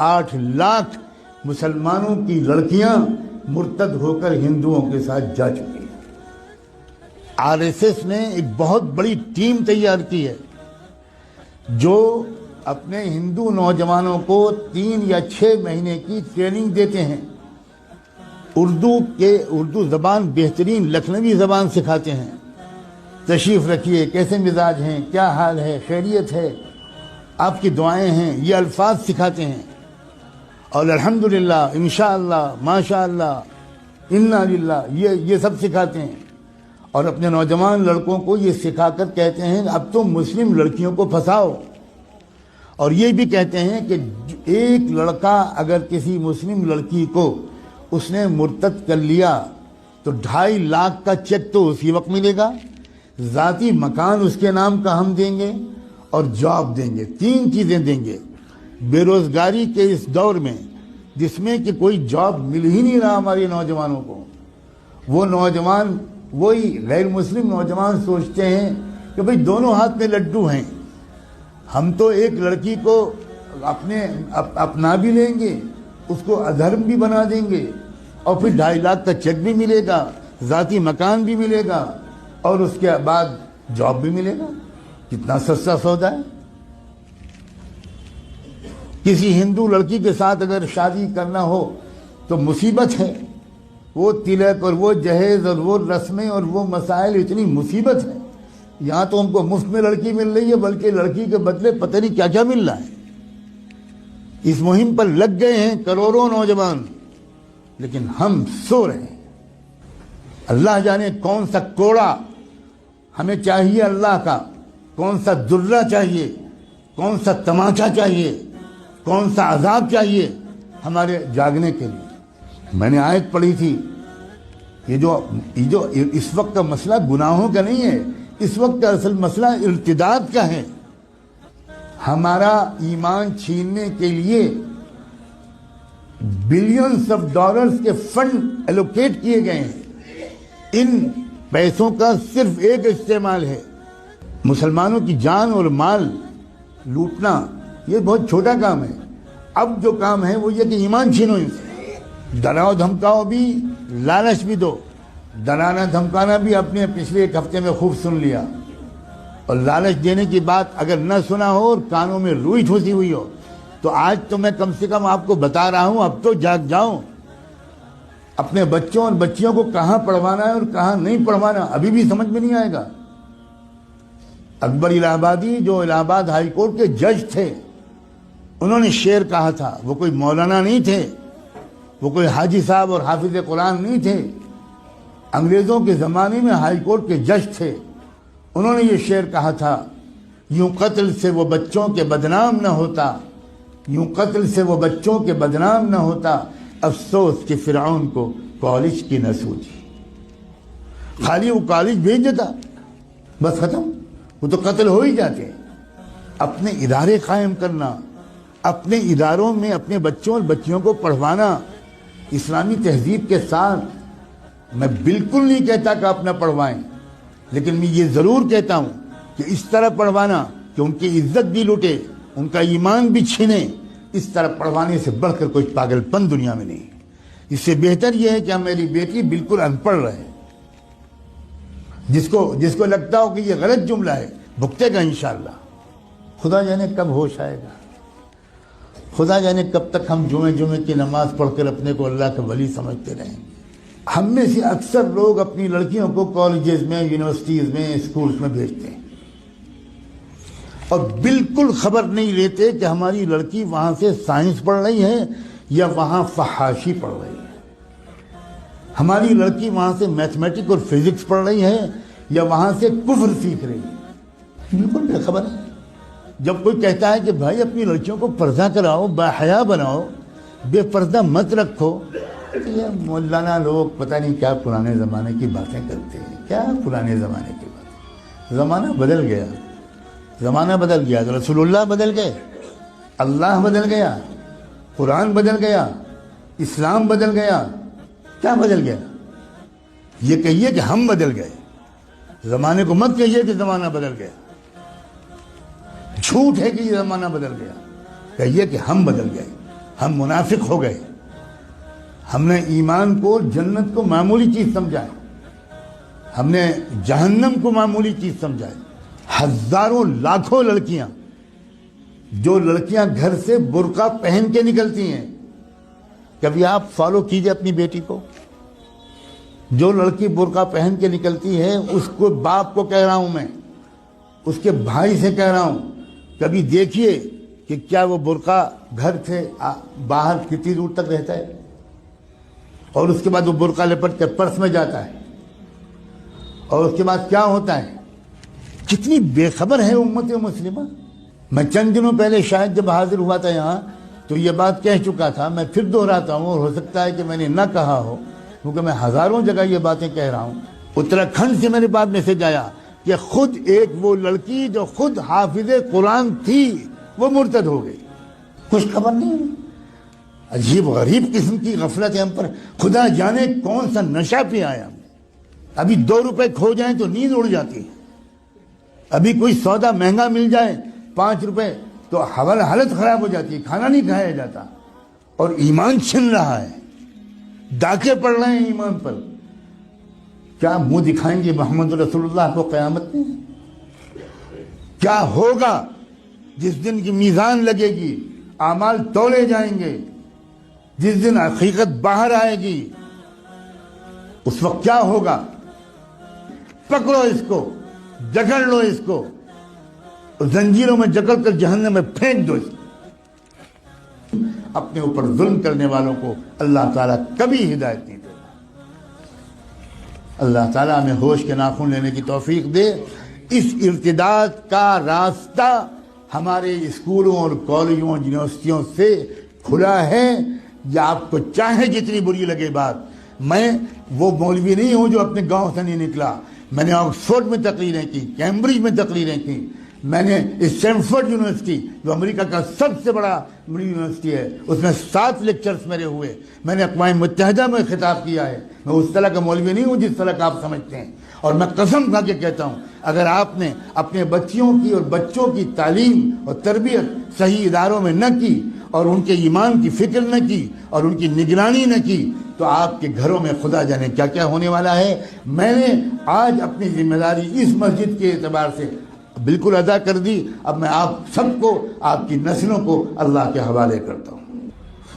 8 لاکھ مسلمانوں کی لڑکیاں مرتد ہو کر ہندوؤں کے ساتھ جا چکی ہیں۔ RSS نے ایک بہت بڑی ٹیم تیار کی ہے جو اپنے ہندو نوجوانوں کو 3 یا 6 مہینے کی ٹریننگ دیتے ہیں، اردو زبان بہترین لکھنوی زبان سکھاتے ہیں، تشریف رکھیے، کیسے مزاج ہیں، کیا حال ہے، خیریت ہے، آپ کی دعائیں ہیں، یہ الفاظ سکھاتے ہیں، اور الحمدللہ، انشاءاللہ، ماشاءاللہ، انا للہ، یہ سب سکھاتے ہیں، اور اپنے نوجوان لڑکوں کو یہ سکھا کر کہتے ہیں اب تم مسلم لڑکیوں کو پھنساؤ، اور یہ بھی کہتے ہیں کہ ایک لڑکا اگر کسی مسلم لڑکی کو اس نے مرتد کر لیا تو 2.5 لاکھ کا چیک تو اسی وقت ملے گا، ذاتی مکان اس کے نام کا ہم دیں گے، اور جاب دیں گے، 3 چیزیں دیں گے۔ بے روزگاری کے اس دور میں جس میں کہ کوئی جاب مل ہی نہیں رہا ہمارے نوجوانوں کو، وہ نوجوان، وہی غیر مسلم نوجوان سوچتے ہیں کہ بھئی دونوں ہاتھ میں لڈو ہیں، ہم تو ایک لڑکی کو اپنا بھی لیں گے، اس کو ادھرم بھی بنا دیں گے، اور پھر 2.5 لاکھ کا چیک بھی ملے گا، ذاتی مکان بھی ملے گا، اور اس کے بعد جاب بھی ملے گا۔ کتنا سستا سودا ہے۔ کسی ہندو لڑکی کے ساتھ اگر شادی کرنا ہو تو مصیبت ہے، وہ تلک اور وہ جہیز اور وہ رسمیں اور وہ مسائل، اتنی مصیبت ہے۔ یہاں تو ہم کو مفت میں لڑکی مل رہی ہے، بلکہ لڑکی کے بدلے پتہ نہیں کیا کیا مل رہا ہے۔ اس مہم پر لگ گئے ہیں کروڑوں نوجوان، لیکن ہم سو رہے ہیں۔ اللہ جانے کون سا کوڑا ہمیں چاہیے اللہ کا، کون سا درہ چاہیے، کون سا تماچا چاہیے، کون سا عذاب چاہیے ہمارے جاگنے کے لیے۔ میں نے آیت پڑھی تھی، یہ جو اس وقت کا مسئلہ گناہوں کا نہیں ہے، اس وقت کا اصل مسئلہ ارتداد کا ہے۔ ہمارا ایمان چھیننے کے لیے بلینز آف ڈالرز کے فنڈ ایلوکیٹ کیے گئے ہیں۔ ان پیسوں کا صرف ایک استعمال ہے، مسلمانوں کی جان اور مال لوٹنا۔ یہ بہت چھوٹا کام ہے۔ اب جو کام ہے وہ یہ کہ ایمان چھینو ان سے، ڈراؤ دھمکاؤ بھی، لالچ بھی دو۔ ڈرانا دھمکانا بھی اپنے پچھلے 1 ہفتے میں خوب سن لیا، اور لالچ دینے کی بات اگر نہ سنا ہو اور کانوں میں روئی ٹھوسی ہوئی ہو تو آج تو میں کم سے کم آپ کو بتا رہا ہوں، اب تو جاگ جاؤ۔ اپنے بچوں اور بچیوں کو کہاں پڑھوانا ہے اور کہاں نہیں پڑھوانا ابھی بھی سمجھ میں نہیں آئے گا۔ اکبر الہ آبادی جو الہ آباد ہائی کورٹ کے جج تھے، انہوں نے شعر کہا تھا، وہ کوئی مولانا نہیں تھے، وہ کوئی حاجی صاحب اور حافظ قرآن نہیں تھے، انگریزوں کے زمانے میں ہائی کورٹ کے جج تھے۔ انہوں نے یہ شعر کہا تھا، یوں قتل سے وہ بچوں کے بدنام نہ ہوتا، یوں قتل سے وہ بچوں کے بدنام نہ ہوتا، افسوس کہ فرعون کو کالج کی نہ سوچی۔ خالی وہ کالج بھیج دیتا، بس ختم، وہ تو قتل ہو ہی جاتے ہیں۔ اپنے ادارے قائم کرنا، اپنے اداروں میں اپنے بچوں اور بچیوں کو پڑھوانا اسلامی تہذیب کے ساتھ۔ میں بالکل نہیں کہتا کہ آپ نہ پڑھوائیں، لیکن میں یہ ضرور کہتا ہوں کہ اس طرح پڑھوانا کہ ان کی عزت بھی لوٹے، ان کا ایمان بھی چھینے، اس طرح پڑھوانے سے بڑھ کر کوئی پاگل پن دنیا میں نہیں۔ اس سے بہتر یہ ہے کہ میری بیٹی بالکل ان پڑھ رہے، جس کو لگتا ہو کہ یہ غلط جملہ ہے بھگتے گا انشاءاللہ۔ خدا جانے کب ہوش آئے گا، خدا جانے کب تک ہم جمعے کی نماز پڑھ کر اپنے کو اللہ کا ولی سمجھتے رہیں گے۔ ہم میں سے اکثر لوگ اپنی لڑکیوں کو کالجز میں، یونیورسٹیز میں، اسکولز میں بھیجتے ہیں، اور بالکل خبر نہیں لیتے کہ ہماری لڑکی وہاں سے سائنس پڑھ رہی ہے یا وہاں فحاشی پڑھ رہی ہے، ہماری لڑکی وہاں سے میتھمیٹک اور فزکس پڑھ رہی ہے یا وہاں سے کفر سیکھ رہی ہے، بالکل بے خبر ہے۔ جب کوئی کہتا ہے کہ بھائی اپنی لڑکیوں کو پردہ کراؤ، باحیا بناؤ، بے پردہ مت رکھو، یہ مولانا لوگ پتہ نہیں کیا پرانے زمانے کی باتیں کرتے ہیں۔ کیا پرانے زمانے کی باتیں؟ زمانہ بدل گیا، زمانہ بدل گیا، رسول اللہ بدل گئے، اللہ بدل گیا، قرآن بدل گیا، اسلام بدل گیا۔ کیا بدل گیا؟ یہ کہیے کہ ہم بدل گئے، زمانے کو مت کہیے کہ زمانہ بدل گیا۔ جھوٹ ہے کہ یہ زمانہ بدل گیا، کہیے کہ ہم بدل گئے۔ ہم منافق ہو گئے. ہم نے ایمان کو جنت کو معمولی چیز سمجھا ہے, ہم نے جہنم کو معمولی چیز سمجھا ہے. ہزاروں لاکھوں لڑکیاں, جو لڑکیاں گھر سے برقع پہن کے نکلتی ہیں, کبھی آپ فالو کیجئے اپنی بیٹی کو. جو لڑکی برقع پہن کے نکلتی ہے اس کو باپ کو کہہ رہا ہوں میں, اس کے بھائی سے کہہ رہا ہوں, کبھی دیکھیے کہ کیا وہ برقع گھر سے باہر کتنی دور تک رہتا ہے, اور اس کے بعد وہ برقع لپٹ کے پرس میں جاتا ہے, اور اس کے بعد کیا ہوتا ہے. کتنی بے خبر ہے امت مسلمہ. میں چند دنوں پہلے شاید جب حاضر ہوا تھا یہاں تو یہ بات کہہ چکا تھا, میں پھر دہراتا ہوں, اور ہو سکتا ہے کہ میں نے نہ کہا ہو کیونکہ میں ہزاروں جگہ یہ باتیں کہہ رہا ہوں. اتراکھنڈ سے میرے پاس میسج آیا کہ خود ایک وہ لڑکی جو خود حافظ قرآن تھی وہ مرتد ہو گئی. کچھ خبر نہیں. عجیب غریب قسم کی غفلت ہے ہم پر. خدا جانے کون سا نشہ پہ آیا. ابھی 2 روپے کھو جائیں تو نیند اڑ جاتی ہے, ابھی کوئی سودا مہنگا مل جائے 5 روپے تو حالت خراب ہو جاتی ہے, کھانا نہیں کھایا جاتا, اور ایمان چھن رہا ہے, ڈاکے پڑ رہے ہیں ایمان پر. کیا منہ دکھائیں گے محمد رسول اللہ کو قیامت میں؟ کیا ہوگا جس دن کی میزان لگے گی, اعمال تولے جائیں گے, جس دن حقیقت باہر آئے گی, اس وقت کیا ہوگا؟ پکڑو اس کو, جکڑ لو اس کو, زنجیروں میں جکڑ کر جہنم میں پھینک دو اس کو. اپنے اوپر ظلم کرنے والوں کو اللہ تعالیٰ کبھی ہدایت نہیں دے. اللہ تعالیٰ ہمیں ہوش کے ناخن لینے کی توفیق دے. اس ارتداد کا راستہ ہمارے اسکولوں اور کالجوں یونیورسٹیوں سے کھلا ہے. یا آپ کو چاہے جتنی بری لگے بات, میں وہ مولوی نہیں ہوں جو اپنے گاؤں سے نہیں نکلا. میں نے آکسفورڈ میں تقریریں کی, کیمبرج میں تقریریں کی, میں نے اسٹینفورڈ یونیورسٹی جو امریکہ کا سب سے بڑا یونیورسٹی ہے اس میں 7 لیکچرز میرے ہوئے. میں نے اقوام متحدہ میں خطاب کیا ہے. میں اس طرح کا مولوی نہیں ہوں جس طرح کا آپ سمجھتے ہیں. اور میں قسم کھا کے کہتا ہوں, اگر آپ نے اپنے بچیوں کی اور بچوں کی تعلیم اور تربیت صحیح اداروں میں نہ کی, اور ان کے ایمان کی فکر نہ کی, اور ان کی نگرانی نہ کی, تو آپ کے گھروں میں خدا جانے کیا کیا ہونے والا ہے. میں نے آج اپنی ذمہ داری اس مسجد کے اعتبار سے بالکل ادا کر دی. اب میں آپ سب کو, آپ کی نسلوں کو اللہ کے حوالے کرتا ہوں.